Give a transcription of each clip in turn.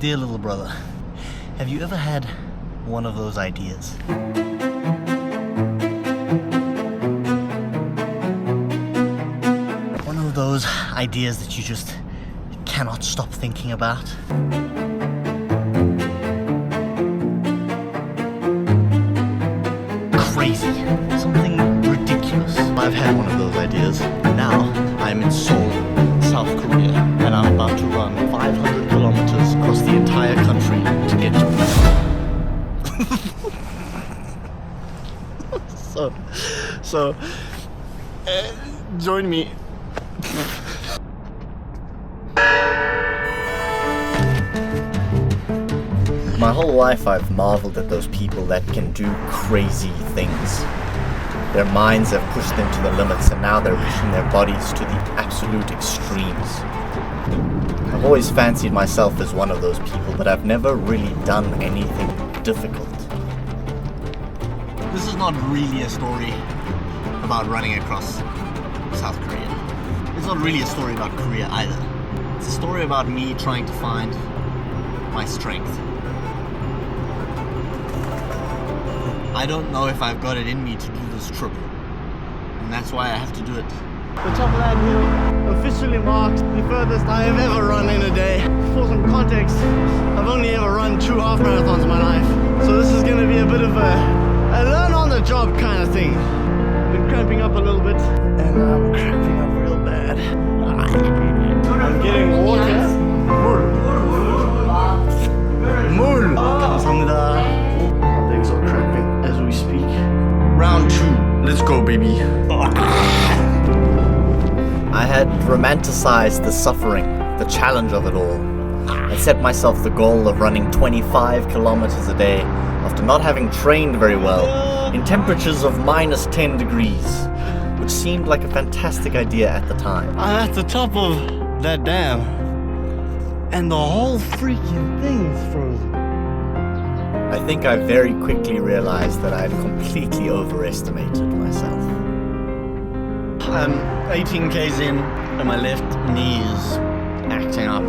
Dear little brother, have you ever had one of those ideas? One of those ideas that you just cannot stop thinking about? Crazy. Something ridiculous. I've had one of those ideas. Now I'm in Seoul, South Korea, and I'm about to run 500 kilometers across the entire country to get to So, join me. My whole life I've marveled at those people that can do crazy things. Their minds have pushed them to the limits and now they're pushing their bodies to the absolute extremes. I've always fancied myself as one of those people, but I've never really done anything difficult. This is not really a story about running across South Korea. It's not really a story about Korea either. It's a story about me trying to find my strength. I don't know if I've got it in me to do this trip, and that's why I have to do it. The top of that hill, officially marked the furthest I have ever run in a day. For some context, I've only ever run 2 half marathons in my life, so this is going to be a bit of a learn on the job kind of thing. I've been cramping up a little bit, and I'm cramping up real bad. I'm getting water. Mul. 감사합니다. My legs are cramping as we speak. Round 2. Let's go, baby. I had romanticized the suffering, the challenge of it all. I set myself the goal of running 25 kilometers a day after not having trained very well in temperatures of minus 10 degrees, which seemed like a fantastic idea at the time. I'm at the top of that dam, and the whole freaking thing is frozen. I think I very quickly realized that I had completely overestimated myself. I'm 18 k's in, and my left knee is acting up.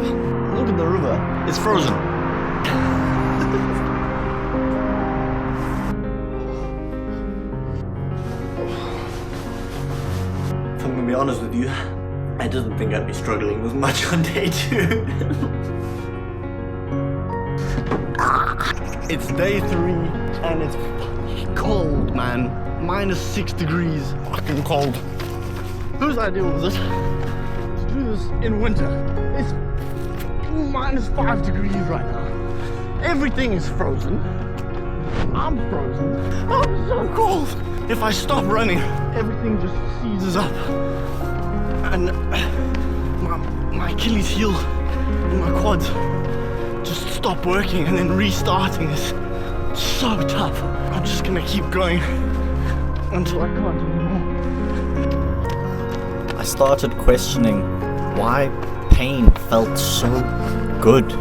Look at the river. It's frozen. If I'm gonna be honest with you, I didn't think I'd be struggling this much on day 2. It's day 3, and it's cold, man. Minus 6 degrees. Fucking cold. Whose idea was it to do this in winter? It's minus 5 degrees right now. Everything is frozen. I'm frozen. I'm so cold. If I stop running, everything just seizes up. And my Achilles heel and my quads just stop working, and then restarting is so tough. I'm just gonna keep going until I can't anymore. I started questioning why pain felt so good.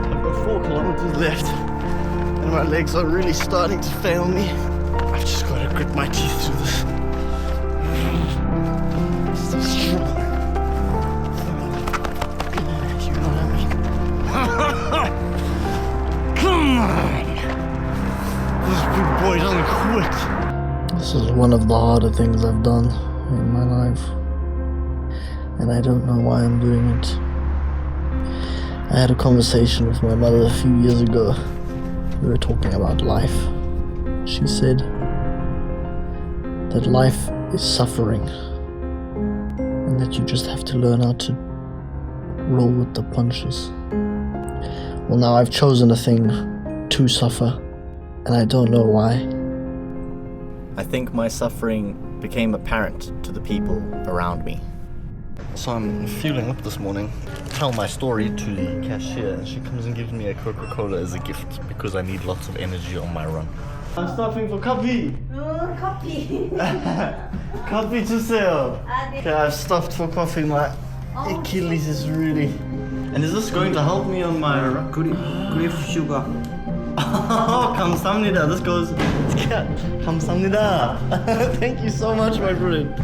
I've got 4 kilometers left, and my legs are really starting to fail me. I've just got to grit my teeth through this. So strong. You know what I mean? Come on! This big boy doesn't quit. This is one of the harder things I've done in my life, and I don't know why I'm doing it. I had a conversation with my mother a few years ago. We were talking about life. She said that life is suffering, and that you just have to learn how to roll with the punches. Well, now I've chosen a thing to suffer, and I don't know why. I think my suffering became apparent to the people around me. So I'm fueling up this morning, tell my story to the cashier, and she comes and gives me a Coca-Cola as a gift because I need lots of energy on my run. I'm stopping for coffee. 커피. Coffee 주세요. 네. Okay, I've stopped for coffee. My Achilles is really... And is this going to help me on my run? Grief sugar. Oh, 감사합니다. This goes... 감사합니다. Thank you so much, my friend.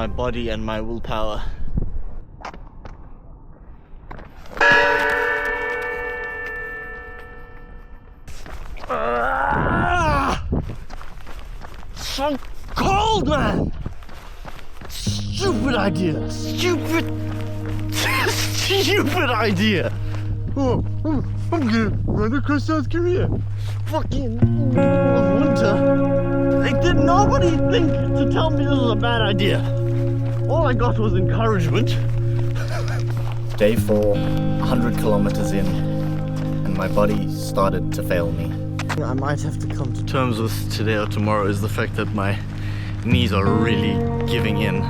my body and my willpower. So cold, man! Stupid idea! Stupid idea! Oh, I'm gonna run across South Korea. Fucking winter. Like, did nobody think to tell me this was a bad idea? All I got was encouragement. Day 4, 100 kilometers in, and my body started to fail me. I might have to come to terms with today or tomorrow is the fact that my knees are really giving in.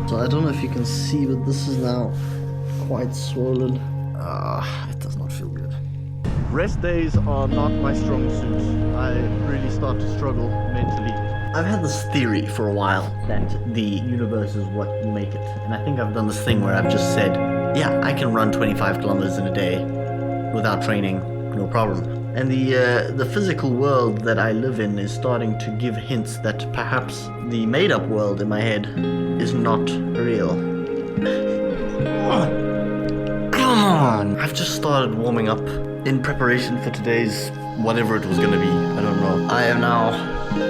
So I don't know if you can see, but this is now quite swollen. It does not feel good. Rest days are not my strong suit. I really start to struggle mentally. I've had this theory for a while that the universe is what you make it. And I think I've done this thing where I've just said, yeah, I can run 25 kilometers in a day without training, no problem. And the physical world that I live in is starting to give hints that perhaps the made-up world in my head is not real. Come on! I've just started warming up in preparation for today's whatever it was gonna be. I don't know. I am now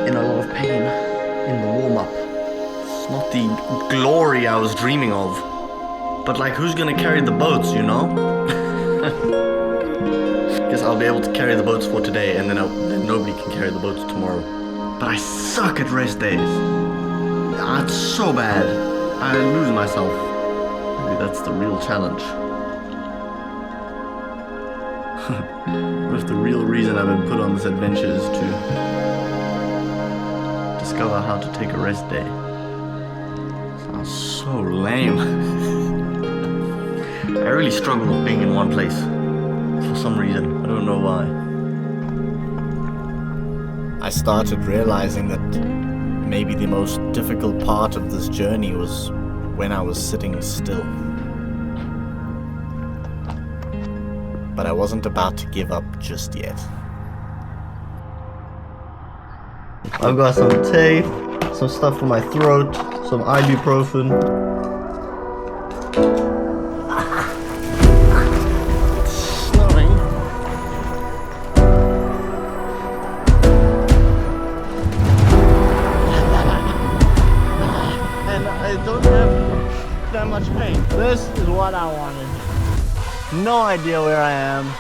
in a lot of pain in the warm-up. It's not the glory I was dreaming of. But like, who's gonna carry the boats, you know? Guess I'll be able to carry the boats for today, and then nobody can carry the boats tomorrow. But I suck at rest days. It's so bad. I lose myself. Maybe that's the real challenge. What if the real reason I've been put on this adventure is to discover how to take a rest day? Sounds so lame. I really struggle with being in one place. For some reason, I don't know why. I started realizing that maybe the most difficult part of this journey was when I was sitting still. But I wasn't about to give up just yet. I've got some tape, some stuff for my throat, some ibuprofen. This is what I wanted. No idea where I am.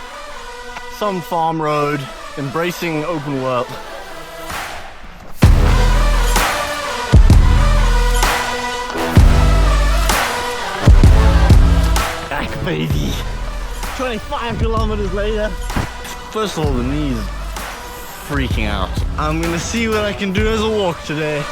Some farm road, embracing open world. Back, baby. 25 kilometers later. First of all, the knees freaking out. I'm gonna see what I can do as a walk today.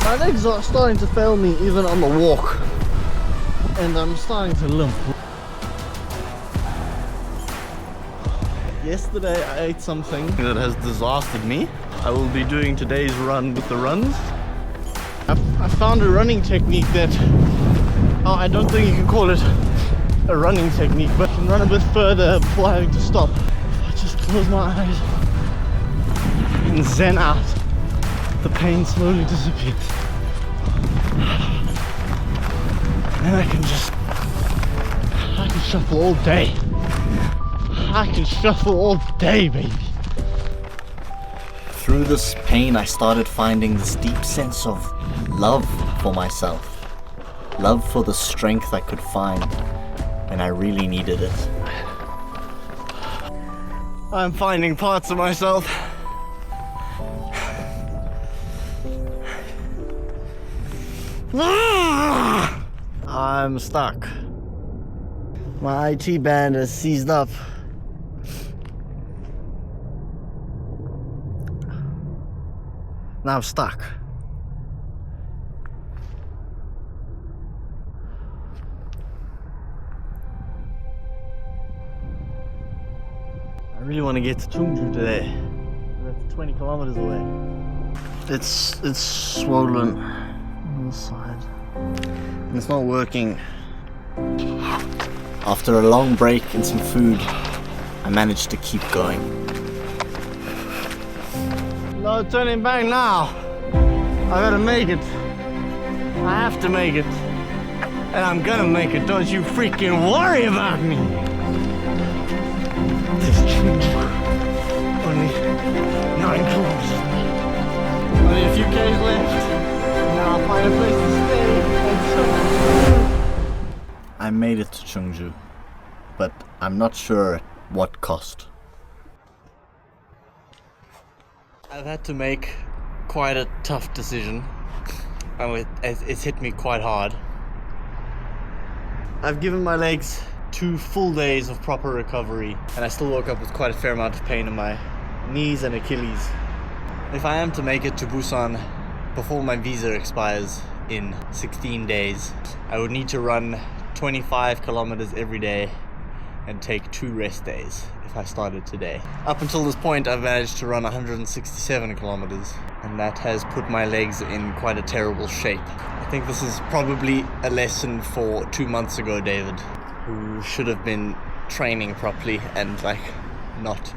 My legs are starting to fail me even on the walk, and I'm starting to limp. Yesterday I ate something that has disastered me. I will be doing today's run with the runs. I found a running technique that, I don't think you can call it a running technique, but I can run a bit further before having to stop. I just close my eyes and zen out. The pain slowly disappears. And I can shuffle all day. I can shuffle all day, baby. Through this pain, I started finding this deep sense of love for myself. Love for the strength I could find when I really needed it. I'm finding parts of myself. I'm stuck. My IT band is seized up. Now I'm stuck. I really want to get to Chungju today. That's 20 kilometers away. It's swollen on this side. And it's not working. After a long break and some food, I managed to keep going. No turning back now. I gotta make it. I have to make it. And I'm gonna make it. Don't you freaking worry about me. This only 9 kilometers. Only a few K's left. Now I'll find a place to stay. I made it to Cheongju, but I'm not sure at what cost. I've had to make quite a tough decision. It's hit me quite hard. I've given my legs 2 full days of proper recovery, and I still woke up with quite a fair amount of pain in my knees and Achilles. If I am to make it to Busan before my visa expires in 16 days, I would need to run 25 kilometers every day and take 2 rest days if I started today. Up until this point, I've managed to run 167 kilometers, and that has put my legs in quite a terrible shape. I think this is probably a lesson for 2 months ago, David, who should have been training properly and not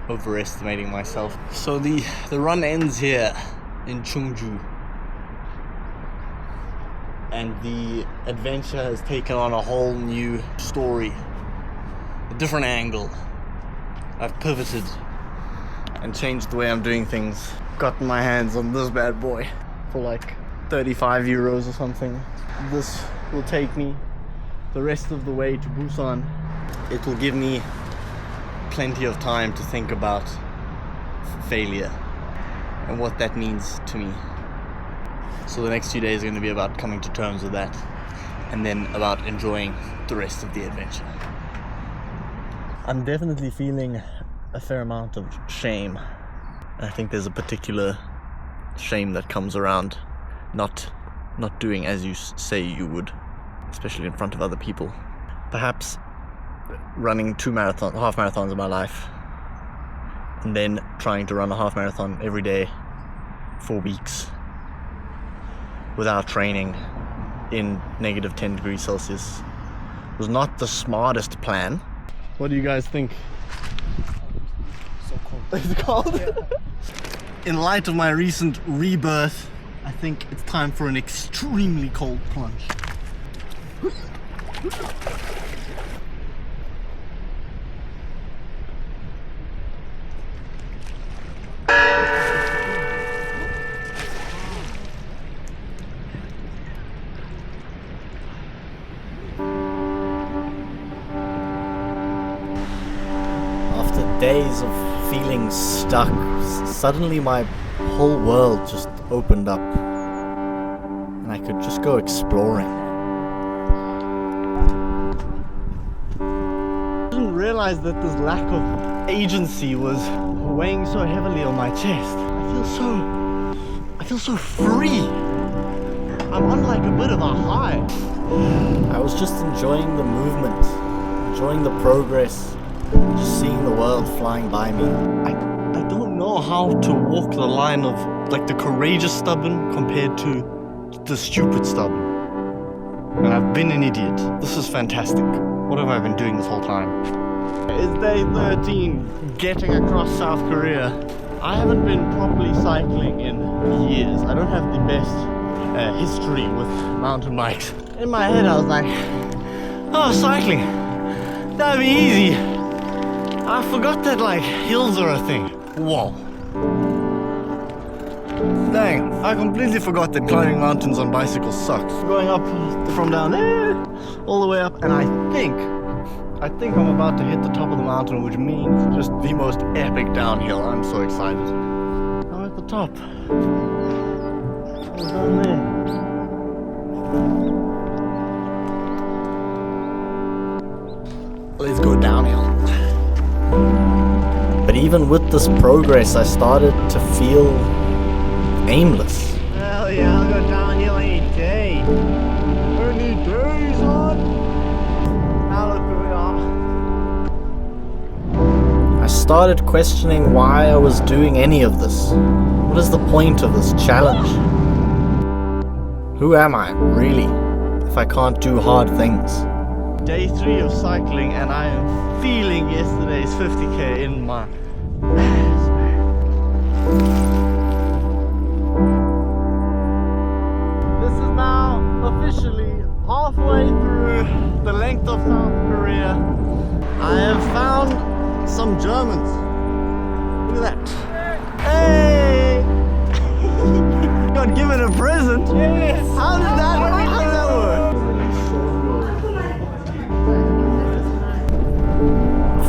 overestimating myself. So the run ends here in Cheongju, and the adventure has taken on a whole new story, a different angle. I've pivoted and changed the way I'm doing things. Gotten my hands on this bad boy for like 35 euros or something. This will take me the rest of the way to Busan. It will give me plenty of time to think about failure and what that means to me. So the next few days are going to be about coming to terms with that, and then about enjoying the rest of the adventure. I'm definitely feeling a fair amount of shame. I think there's a particular shame that comes around not doing as you say you would, especially in front of other people. Perhaps running 2 half marathons in my life, and then trying to run a half marathon every day for weeks without training in negative 10 degrees Celsius was not the smartest plan. What do you guys think? So cold. It's cold? Yeah. In light of my recent rebirth, I think it's time for an extremely cold plunge. After days of feeling stuck, suddenly my whole world just opened up, and I could just go exploring. I didn't realize that this lack of agency was weighing so heavily on my chest. I feel so free. I'm on like a bit of a high. I was just enjoying the movement, enjoying the progress, just seeing the world flying by me. I don't know how to walk the line of like the courageous stubborn compared to the stupid stubborn. And I've been an idiot. This is fantastic. What have I been doing this whole time? It's day 13, getting across South Korea. I haven't been properly cycling in years. I don't have the best history with mountain bikes. In my head I was like, oh, cycling, that'd be easy. I forgot that like hills are a thing. Whoa. Dang, I completely forgot that climbing mountains on bicycles sucks. Going up from down there all the way up, and I think I'm about to hit the top of the mountain, which means just the most epic downhill. I'm so excited. I'm at the top. I'm down there. Let's go downhill. But even with this progress, I started to feel aimless. Hell yeah, I'll go downhill any day. Any day, son. Now look where we are. I started questioning why I was doing any of this. What is the point of this challenge? Who am I, really, if I can't do hard things? Day 3 of cycling, and I am feeling yesterday's 50k in my ass, man. Korea. I have found some Germans. Look at that. Hey! Got given a present? Yes! How did that work?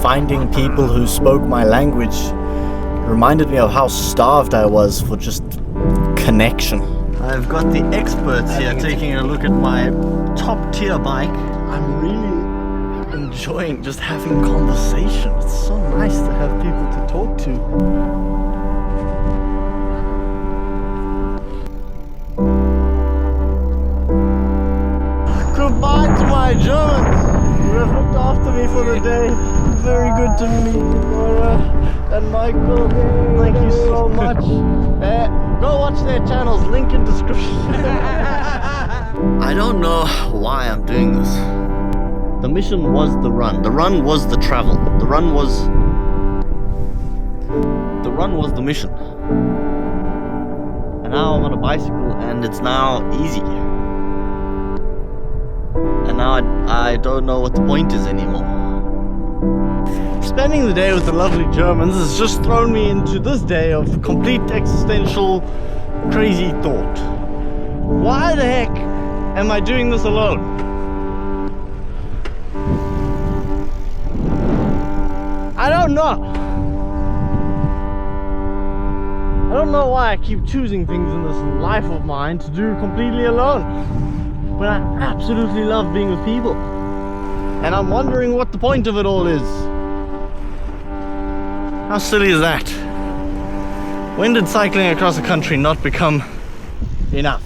Finding people who spoke my language reminded me of how starved I was for just connection. I've got the experts here taking a look at my top tier bike. I'm really enjoying just having conversation. It's so nice to have people to talk to. Goodbye to my Germans who have looked after me for the day. Very good to meet you, Laura and Michael. Thank you so much. Go watch their channels, link in description. I don't know why I'm doing this. The mission was the run. The run was the travel. The run was the mission. And now I'm on a bicycle and it's now easy. And now I don't know what the point is anymore. Spending the day with the lovely Germans has just thrown me into this day of complete existential crazy thought. Why the heck am I doing this alone? I don't know. I don't know why I keep choosing things in this life of mine to do completely alone, when I absolutely love being with people. And I'm wondering what the point of it all is. How silly is that? When did cycling across the country not become enough?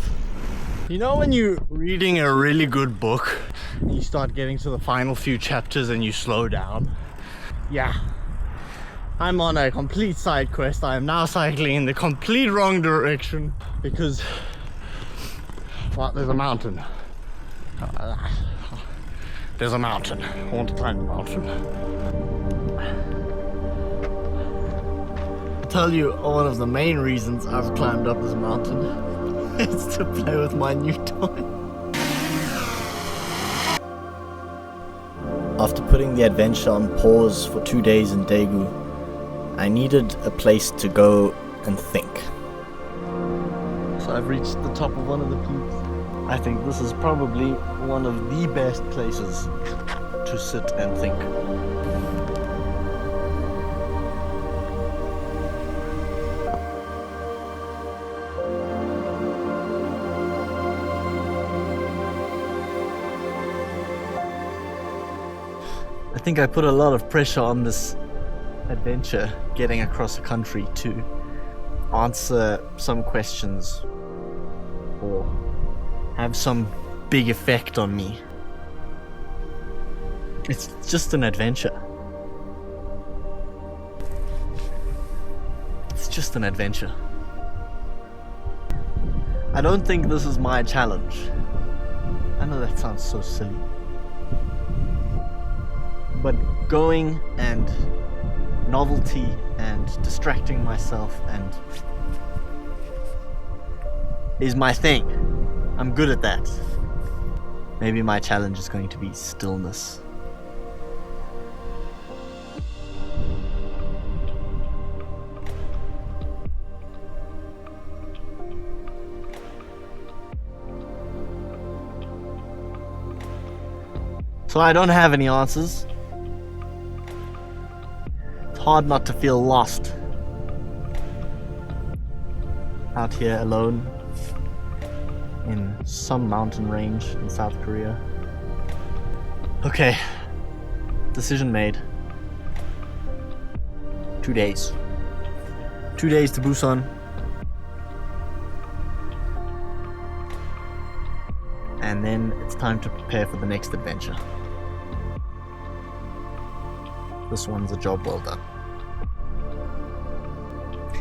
You know when you're reading a really good book and you start getting to the final few chapters and you slow down? Yeah. I'm on a complete side quest. I am now cycling in the complete wrong direction because, well, there's a mountain. There's a mountain. I want to climb the mountain. I'll tell you one of the main reasons I've climbed up this mountain. It's to play with my new toy. After putting the adventure on pause for 2 days in Daegu, I needed a place to go and think. So I've reached the top of one of the peaks. I think this is probably one of the best places to sit and think. I think I put a lot of pressure on this adventure, getting across the country, to answer some questions or have some big effect on me. It's just an adventure. It's just an adventure. I don't think this is my challenge. I know that sounds so silly. But going and novelty and distracting myself and is my thing. I'm good at that. Maybe my challenge is going to be stillness. So I don't have any answers. It's hard not to feel lost out here alone in some mountain range in South Korea. Okay, decision made. 2 days. 2 days to Busan. And then it's time to prepare for the next adventure. This one's a job well done.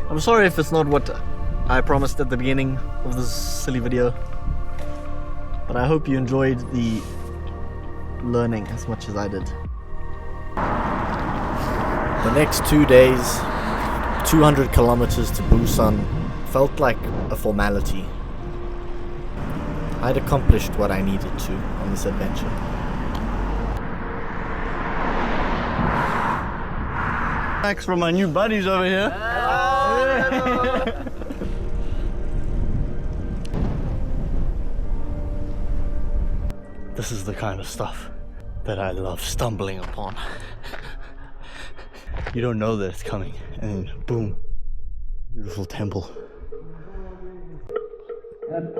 I'm sorry if it's not what I promised at the beginning of this silly video, but I hope you enjoyed the learning as much as I did. The next 2 days, 200 kilometers to Busan, felt like a formality. I'd accomplished what I needed to on this adventure. Thanks from my new buddies over here. This is the kind of stuff that I love stumbling upon. You don't know that it's coming, and then boom, beautiful temple. I'm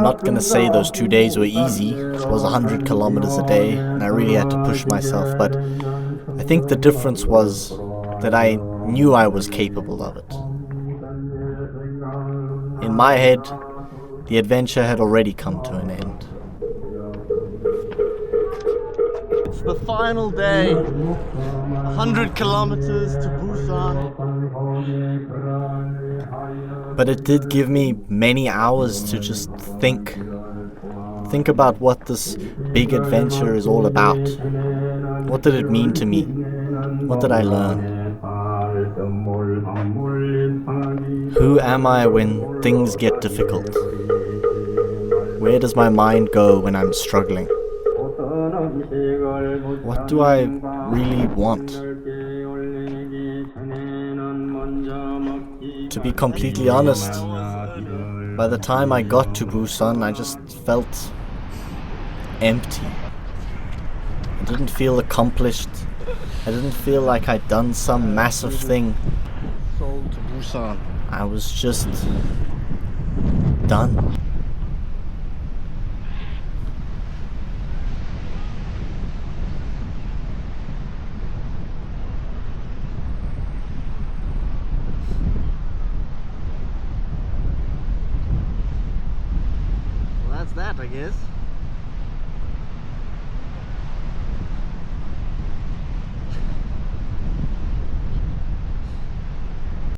not gonna say those 2 days were easy. It was 100 kilometers a day, and I really had to push myself, but I think the difference was that I knew I was capable of it. In my head, the adventure had already come to an end. It's the final day. 100 kilometers to Busan. But it did give me many hours to just think about what this big adventure is all about. What did it mean to me? What did I learn? Who am I when things get difficult? Where does my mind go when I'm struggling? What do I really want? To be completely honest, by the time I got to Busan, I just felt empty. I didn't feel accomplished. I didn't feel like I'd done some massive thing. Sold to Busan. I was just done. Well, that's that, I guess.